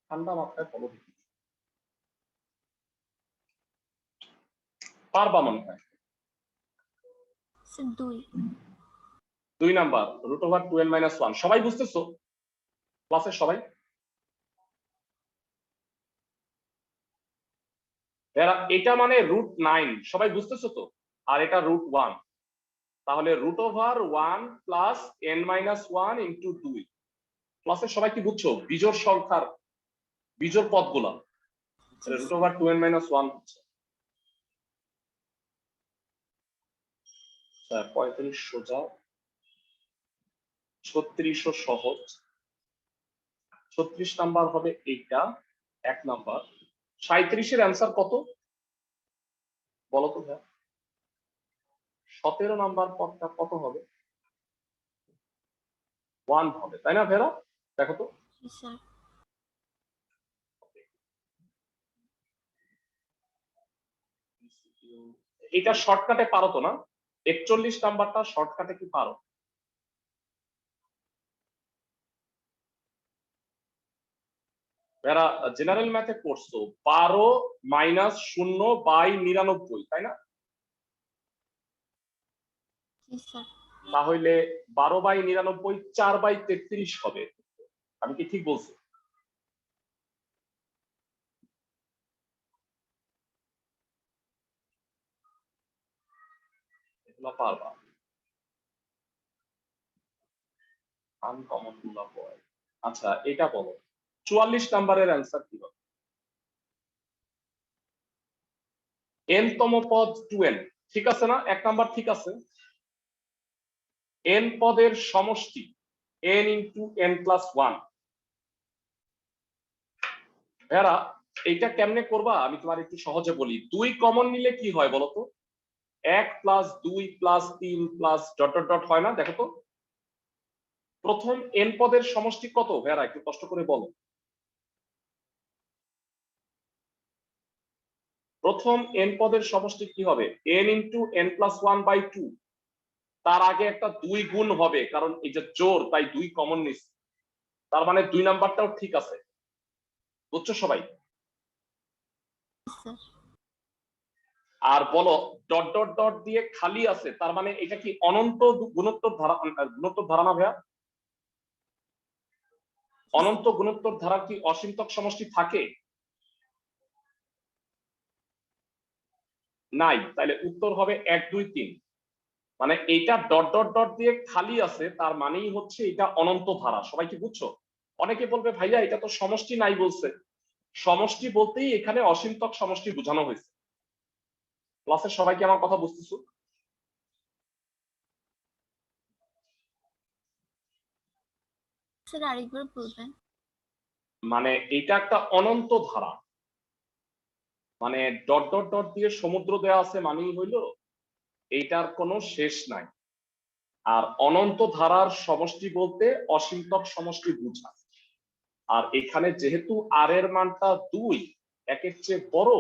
ঠান্ডা মাথায় বলো দেখি। পারবা মনে হয়? Sir 2 number √2n - 1। সবাই বুঝতেছো ক্লাসের সবাই? এরা এটা মানে √9, সবাই বুঝতেছো তো? আর এটা √1, তাহলে √1 প্লাস n-1 ইন্টু 2। ক্লাসের সবাই কি বুঝছো বিজোড় সংখ্যার বিজোড় পদগুলা? √2n - 1 হচ্ছে 35 সোজা, 36 সহজ। 36 নাম্বার হবে এইটা 1 নাম্বার। 37 এর অ্যান্সার কত বলো তো ভাই? 17 নাম্বার পদটা কত হবে? 1 হবে, তাই না ভেরা? দেখো তো। স্যার এটা শর্টকাটে পারো তো না? 41 নাম্বারটা শর্টকাটে কি পারো? এরা জেনারেল ম্যাথে করছো 12 মাইনাস 0/99, তাই না? জি স্যার। তাহলে 12/99 4/33 হবে। আমি কি ঠিক বলছি? এগুলো পারবা, আনকমন গুলো হয়। আচ্ছা এটা বলো 44 নাম্বারের অ্যান্সার কি হবে? n তম পদ 2n, ঠিক আছে না? এক নাম্বার ঠিক আছে। n পদের সমষ্টি n ইন্টু n প্লাস 1। এরা এইটা কেমনে করবা আমি তোমার একটু সহজে বলি। 2 কমন নিলে কি হয় বলতো? 1 plus 2 plus 3 plus dot dot dot হয় না? দেখো তো প্রথম n পদের সমষ্টি কত? ভেরা একটু কষ্ট করে বলো। প্রথম n পদের সমষ্টি কি হবে? n into n plus 1/2। তার আগে একটা 2 গুণ হবে, কারণ এই যে জোর, তাই 2 কমন নিচ্ছে। তার মানে 2 নাম্বারটাও ঠিক আছে, বুঝছো সবাই? স্যার আর বলো ডট ডট ডট দিয়ে খালি আছে, তার মানে এটা কি অনন্ত গুণোত্তর ধারা না ভাইয়া? অনন্ত গুণোত্তর ধারা কি অসীমতক সমষ্টি থাকে? নাই। তাহলে উত্তর হবে 1 2 3। মানে এইটা ডট ডট ডট দিয়ে খালি আছে, তার মানেই হচ্ছে এটা অনন্ত ধারা। সবাই কি বুঝছো? অনেকে বলবে ভাইয়া এটা তো সমষ্টি নাই বলছে। সমষ্টি বলতেই এখানে অসীমতক সমষ্টি বোঝানো হয়েছে। ক্লাসের সবাই কি আমার কথা বুঝতেছো? স্যার আরেকবার বলবেন। মানে এটা একটা অনন্ত ধারা, মানে ডট ডট ডট দিয়ে সমুদ্র দেয়া আছে মানেই হইলো এইটার কোনো শেষ নাই। আর অনন্ত ধারার সমষ্টি বলতে অসীমতক সমষ্টি বোঝায়। আর এখানে যেহেতু আর এর মানটা 2 একের চেয়ে বড়,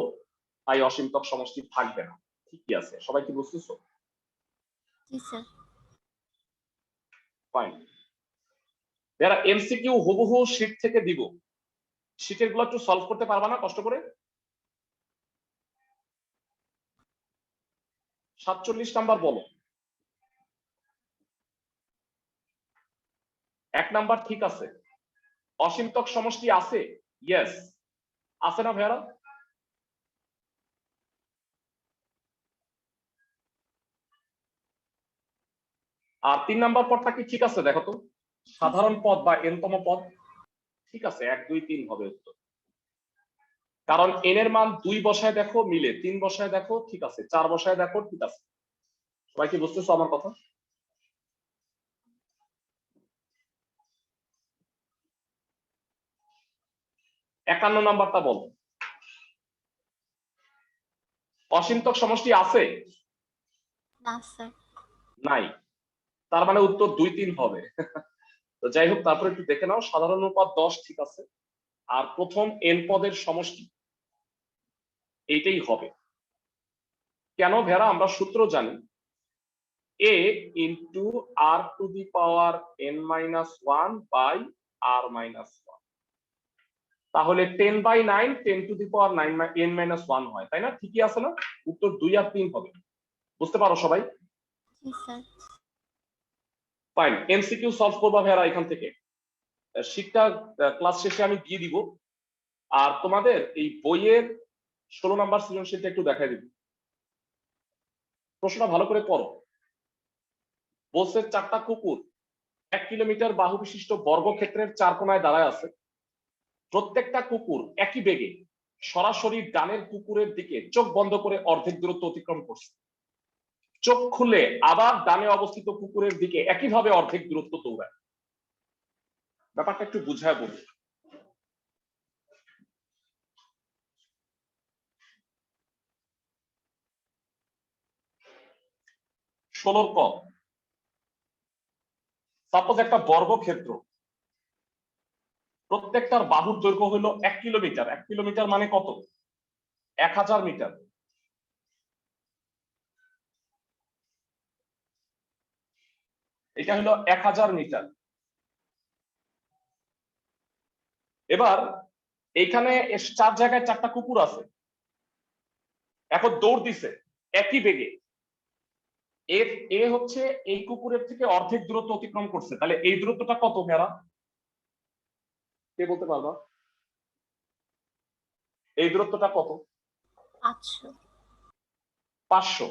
তাই অসীমতক সমষ্টি থাকবে না। ঠিকই আছে, সবাই কি বুঝতেছো? জি স্যার। ফাইন। যারা এমসিকিউ হুবহু শীট থেকে দিব, শীটের গুলো একটু সলভ করতে পারবা না কষ্ট করে? 47 নাম্বার বলো। 1 নাম্বার ঠিক আছে। অসীমতক সমষ্টি আছে? ইয়েস, আছে না ভাইয়ারা? আর 3 নাম্বার পদটা কি ঠিক আছে? দেখো তো, সাধারণ পদ বা n তম পদ। ঠিক আছে, 1 2 3 হবে উত্তর। কারণ n এর মান 2 বসায় দেখো মিলে, 3 বসায় দেখো ঠিক আছে, 4 বসায় দেখো ঠিক আছে। সবাই কি বুঝতেছো আমার কথা? একান্ন নাম্বারটা বল। অসীমতক সমষ্টি আছে? না স্যার। নাই। তার মানে উত্তর 2 3 হবে। তো যাই হোক, তারপর একটু দেখে নাও। সাধারণ অনুপাত 10 ঠিক আছে। আর প্রথম n পদের সমষ্টি এইটাই হবে। কেন ভেড়া? আমরা সূত্র জানি, a into r to the power n minus 1 by r minus 1। তাহলে 10/9 10 to the power 9 n minus 1 হয়, তাই না? ঠিকই আছে না? উত্তর 2 আর 3 হবে। বুঝতে পারো সবাই? জি স্যার। ফাইন। এমসিকিউ সলভ করবা ভেড়া এখান থেকে। শিক্ষা ক্লাস শেষে আমি দিয়ে দিব। আর তোমাদের এই বইয়ের 16 নাম্বার সৃজনশীলটা একটু দেখাই দিব। প্রশ্নটা ভালো করে পড়ো। বলছে 4টা কুকুর 1 কিলোমিটার বাহু বিশিষ্ট বর্গক্ষেত্রের 4 কোণায় দাঁড়ায় আছে। প্রত্যেকটা কুকুর একই বেগে সরাসরি ডানের কুকুরের দিকে চোখ বন্ধ করে অর্ধেক দূরত্ব অতিক্রম করছে। চোখ খুলে আবার ডানে অবস্থিত কুকুরের দিকে একইভাবে অর্ধেক দূরত্ব দৌড়ায়। ব্যাপারটা একটু বুঝায় বলি। ষোলোর ক, সাপোজ একটা বর্গক্ষেত্র, প্রত্যেকটার বাহুর দৈর্ঘ্য হলো 1 কিলোমিটার। 1 কিলোমিটার মানে কত? 1000 মিটার। এটা হলো 1000 মিটার। এবার এইখানে 4 জায়গায় 4টা কুকুর আছে, এখন দৌড় দিছে একই বেগে, এ হচ্ছে এই কুকুরের থেকে অর্ধেক দূরত্ব অতিক্রম করছে, তাহলে এই দূরত্বটা কত ভেড়া? কে বলতে পারবা? এই দূরত্বটা কত? 500। 500।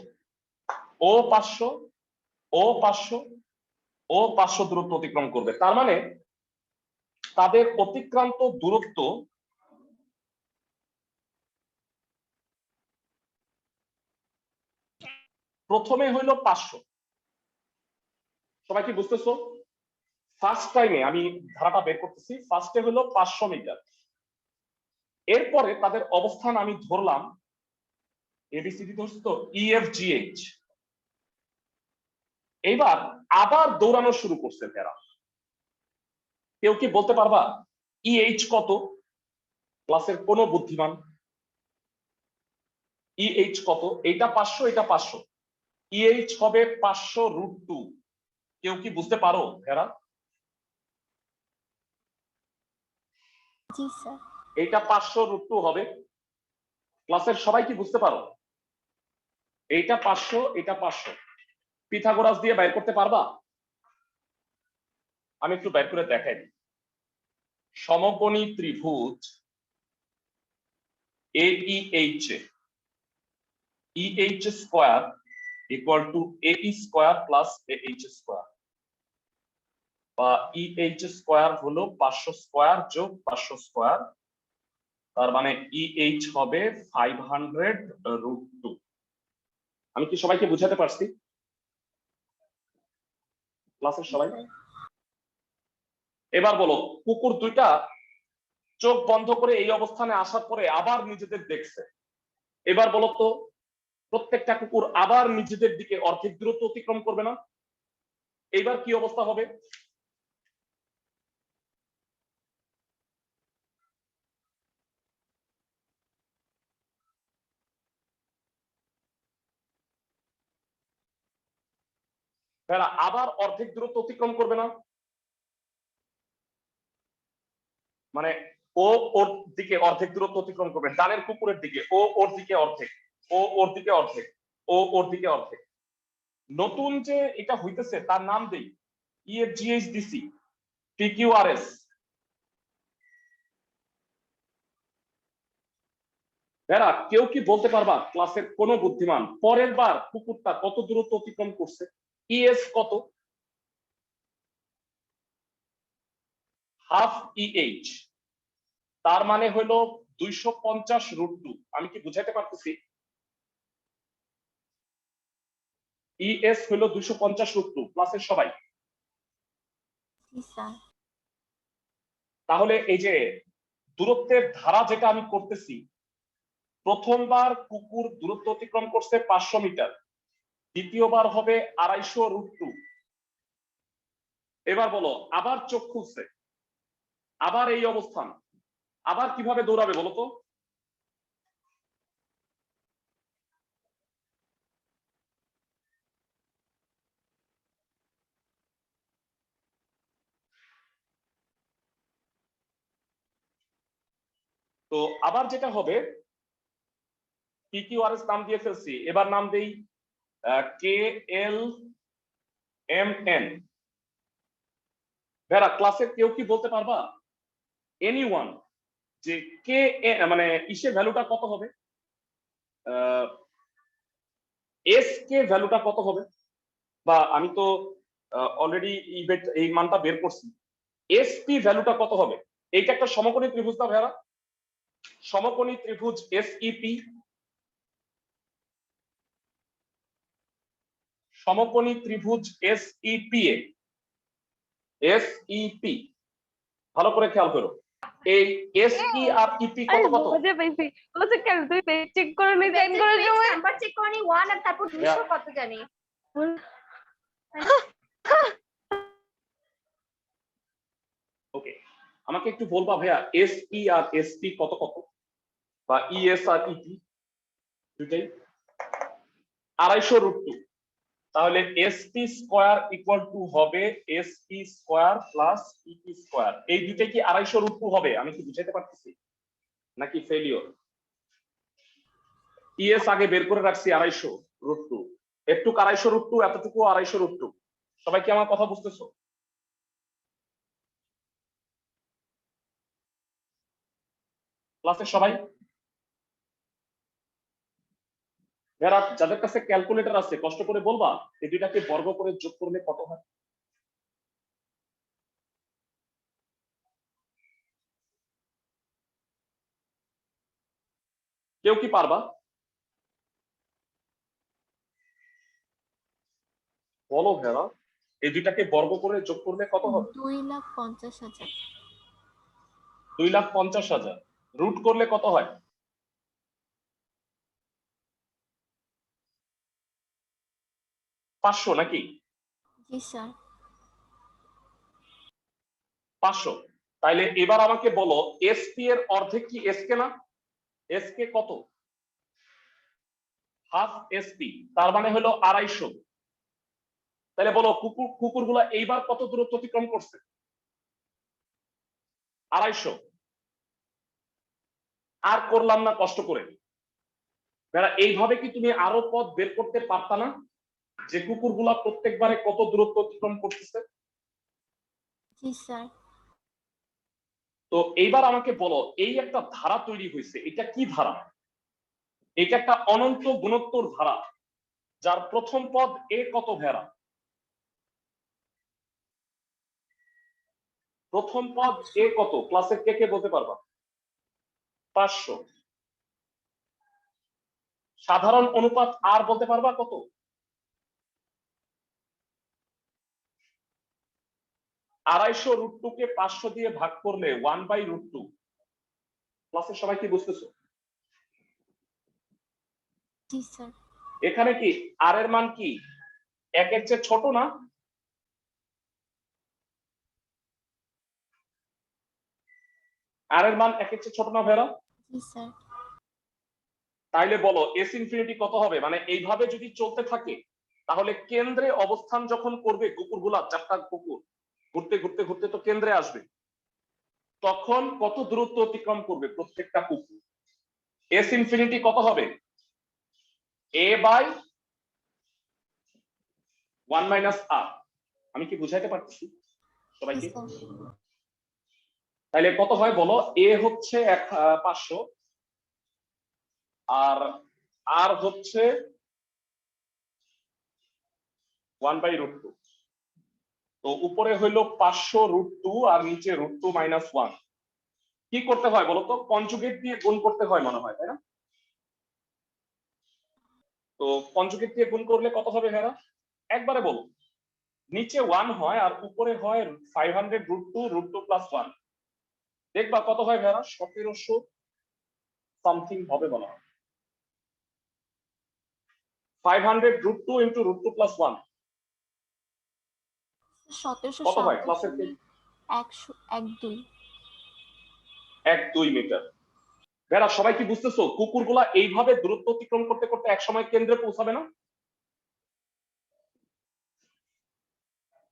ও 500, ও 500, ও 500 দূরত্ব অতিক্রম করবে। তার মানে তাদের অতিক্রান্ত দূরত্ব প্রথমে হইল 500। সবাই কি বুঝতেছো? ফার্স্ট টাইমে আমি ধারাটা বের করতেছি, ফার্স্টে হলো 500 মিটার, এরপরে তাদের অবস্থান আমি ধরলাম এবিসিডি ধরছি তো EFGH। এইবার আবার দৌড়ানো শুরু করছে তারা। কেউ কি বলতে পারবা EH কত? ক্লাসের কোন বুদ্ধিমান? EH কত? এইটা 500, এটা 500, EH হবে 500√2। কেউ কি বুঝতে পারো এরা? জি স্যার। এইটা 500√2 হবে। ক্লাসের সবাই কি বুঝতে পারো? এইটা 500, এটা 500, পিথাগোরাস দিয়ে বের করতে পারবা? আমি একটু বের করে দেখাই দিই। সমকোণী ত্রিভুজ AEH, EH square equal to AE square plus AH square, বা EH স্কয়ার হলো 500 স্কয়ার যোগ 500 স্কয়ার, তার মানে EH হবে 500√2। আমি কি সবাইকে বুঝাতে পারছি? ক্লাসের সবাই এবার বলো, কুকুর দুইটা চোখ বন্ধ করে এই অবস্থানে আসার পরে আবার নিজেদের দেখছে। এবার বলো তো, প্রত্যেকটা কুকুর আবার নিজেদের দিকে অর্ধেক দূরত্ব অতিক্রম করবে না? এইবার কি অবস্থা হবে? তারা আবার অর্ধেক দূরত্ব অতিক্রম করবে না? মানে ও ওর দিকে অর্ধেক দূরত্ব অতিক্রম করবে, ডানের কুকুরের দিকে, ও ওর দিকে অর্ধেক, ও ওর দিকে অর্ধেক, ও ওর দিকে অর্ধেক। নতুন যে এটা হইতেছে তার নাম দেই EFGH PQRS। এরা কেউ কি বলতে পারবা ক্লাসের কোন বুদ্ধিমান পরের বার কুকুরটা কত দূরত্ব অতিক্রম করছে? ES কত? হাফ EH, তার মানে হলো 250√2। আমি কি বুঝাইতে পারতেছি? ES হলো 250√2। ক্লাসের সবাই জি স্যার। তাহলে এই যে দূরত্বের ধারা যেটা আমি করতেছি, প্রথমবার কুকুর দূরত্ব অতিক্রম করছে 500 মিটার, দ্বিতীয়বার হবে 250√2। এবার বলো আবার চোখ খুলছে, আবার এই অবস্থান, আবার কিভাবে দৌড়াবে বলো তো? তো আবার যেটা হবে, PQRS নাম দিয়ে ফেলছি, এবার নাম দেই KLMN। ভেরা ক্লাসের কেউ কি বলতে পারবা এনিওয়ান যে কে মানে ইসের ভ্যালুটা কত হবে? এস কে ভ্যালুটা কত হবে? বা আমি তো অলরেডি এই মানটা বের করছি, এসপি ভ্যালুটা কত হবে? এইটা একটা সমকোণী ত্রিভুজ না ভেরা? সমকোণী ত্রিভুজ SEP, সমকোণী ত্রিভুজ SEP ভালো করে খেয়াল করো, এই SE আর EP কত কত? বুঝে পেয়েছি। বলছে কেন তুই চেক করে নি, চেক করার সময় নাম্বার চেক করনি 1 আর তারপর 200 কত জানি। ওকে, আমাকে একটু বলবা ভাইয়া SE আর SP কত কত, বা ES আর EP দুটাই 250√2। তাহলে SP স্কয়ার ইকুয়াল টু হবে SP square plus EP square. এই দুটো কি 250√2 হবে? আমি কি বুঝাইতে পারতেছি? নাকি ফেলিওর? টিএস আগে বের করে রাখছি 250 √2, একটু 250 √2, এতটুকু 250 √2। সবাই কি আমার কথা বুঝতেছো? ক্লাসের সবাই? যারা যাদের কাছে ক্যালকুলেটর আছে কষ্ট করে বলবা এই দুইটাকে বর্গ করে যোগ করলে কত হয়? কেউ কি পারবা? বলো ভেড়া, এই দুইটাকে বর্গ করে যোগ করলে কত হবে? 2,50,000। 2,50,000। রুট করলে কত হয়? 500 নাকি? জি স্যার। 500। তাইলে এবার আমাকে বলো এসপি এর অর্ধেক কি এসকে না? এসকে কত? হাফ এসপি, তার মানে হলো 250। তাহলে বলো কুকুরগুলা এইবার কত দূরত্ব অতিক্রম করছে? 250। আর করলাম না কষ্ট করে। এইভাবে কি তুমি আরো পথ বের করতে পারতা না যে কুকুরগুলা প্রত্যেকবারে কত দূরত্ব অতিক্রম করতেছে? জি স্যার। তো এইবার আমাকে বলো এই একটা ধারা তৈরি হয়েছে, এটা কি ধারা? এটা একটা অনন্ত গুণোত্তর ধারা যার প্রথম পদ এ কত ভেড়া? প্রথম পদ এ কত? ক্লাসের কে কে বলতে পারবা? 500। সাধারণ অনুপাত আর বলতে পারবা কত? 250 √2 কে 500 দিয়ে ভাগ করলে 1/√2। ক্লাসের সবাই কি বুঝতেছো? জি স্যার। এখানে কি আর এর মান কি 1 এর চেয়ে ছোট না? আর এর মান 1 এর চেয়ে ছোট না ভেড়া? জি স্যার। তাইলে বলো এস ইনফিনিটি কত হবে? মানে এইভাবে যদি চলতে থাকে তাহলে কেন্দ্রে অবস্থান যখন করবে কুকুরগুলা, 4টা কুকুর ঘুরতে ঘুরতে ঘুরতে তো কেন্দ্রে আসবে, তখন কত দূরত্ব অতিক্রম করবে প্রত্যেকটা কুকুর? এস ইনফিনিটি কত হবে? এ বাই 1 - r। আমি কি বুঝাইতে পারতেছি জি সবাইকে? স্যার। তাহলে কত হয় বলো? এ হচ্ছে 500 আর আর হচ্ছে 1/√2। তো উপরে হইলো 500 √2 আর নিচে √2 - 1। কি করতে হয় বলতো? কনজুগেট দিয়ে গুণ করতে হয় মনে হয়, তাই না? তো কনজুগেট দিয়ে গুণ করলে কত হবে ভেড়া? একবারে বলো। নিচে 1 হয় আর উপরে হয় 500 √2 + 1। দেখবা কত হয় ভেড়া? 1700 সামথিং হবে মনে হয়। 500 √2 × √2 + 1 কত হয়? ক্লাসের 17,102। 1-2 মিটার। ভেড়া সবাই কি বুঝতেছো? কুকুরগুলা এইভাবে দূরত্ব অতিক্রম করতে করতে একসময় কেন্দ্রে পৌঁছাবে না?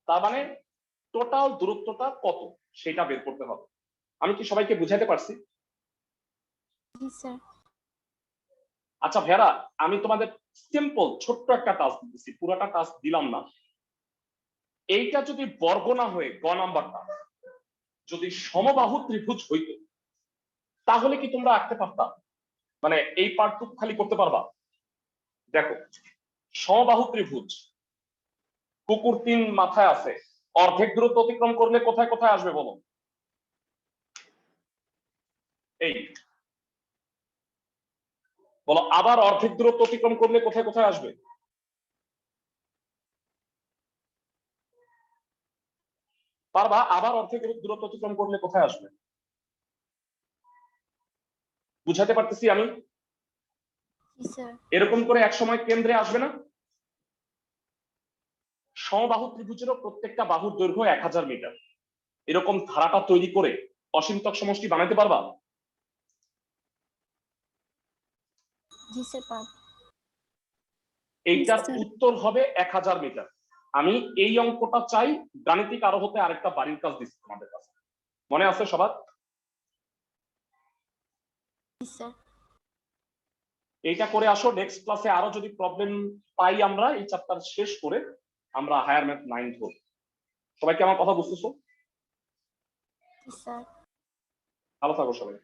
তার মানে টোটাল দূরত্বটা কত সেটা বের করতে হবে। আমি কি সবাইকে বুঝাইতে পারছি? জি স্যার। আচ্ছা ভেড়া, আমি তোমাদের সিম্পল ছোট্ট একটা টাস্ক দিচ্ছি, পুরাটা টাস্ক দিলাম না। এইটা যদি বর্গ না হয়ে গ নাম্বারটা যদি সমবাহু ত্রিভুজ হইতো তাহলে কি তোমরা আঁকতে পারতা? মানে এই পার্টটুকু খালি করতে পারবা? দেখো, সমবাহু ত্রিভুজ, কুকুর 3 মাথায় আছে, অর্ধেক দূরত্ব অতিক্রম করলে কোথায় কোথায় আসবে বলো? এই বলো, আবার অর্ধেক দূরত্ব অতিক্রম করলে কোথায় কোথায় আসবে? পারবা? আবার অর্ধেক দূরত্ব অতিক্রম করলে কোথায় আসবে? বুঝাতে পারতেছি আমি? জি স্যার। এরকম করে এক সময় কেন্দ্রে আসবে না? সমবাহু ত্রিভুজেরও প্রত্যেকটা বাহুর দৈর্ঘ্য 1000 মিটার। এরকম ধারাটা তৈরি করে অসীমতক সমষ্টি বানাতে পারবা? জি স্যার পারব। এইটার উত্তর হবে 1000 মিটার। আমি এই অঙ্কটা চাই, গাণিতিক আরো হতে আরেকটা বাড়ির কাজ দিচ্ছি তোমাদের কাছে, মনে আছে সবার? জি স্যার। এইটা করে আসো, নেক্সট ক্লাসে আরো যদি প্রবলেম পাই আমরা এই চ্যাপ্টার শেষ করে আমরা হায়ার ম্যাথ 9 ধরব। সবাই কি আমার কথা বুঝতেছো? জি স্যার। ভালো থাকো সবাই।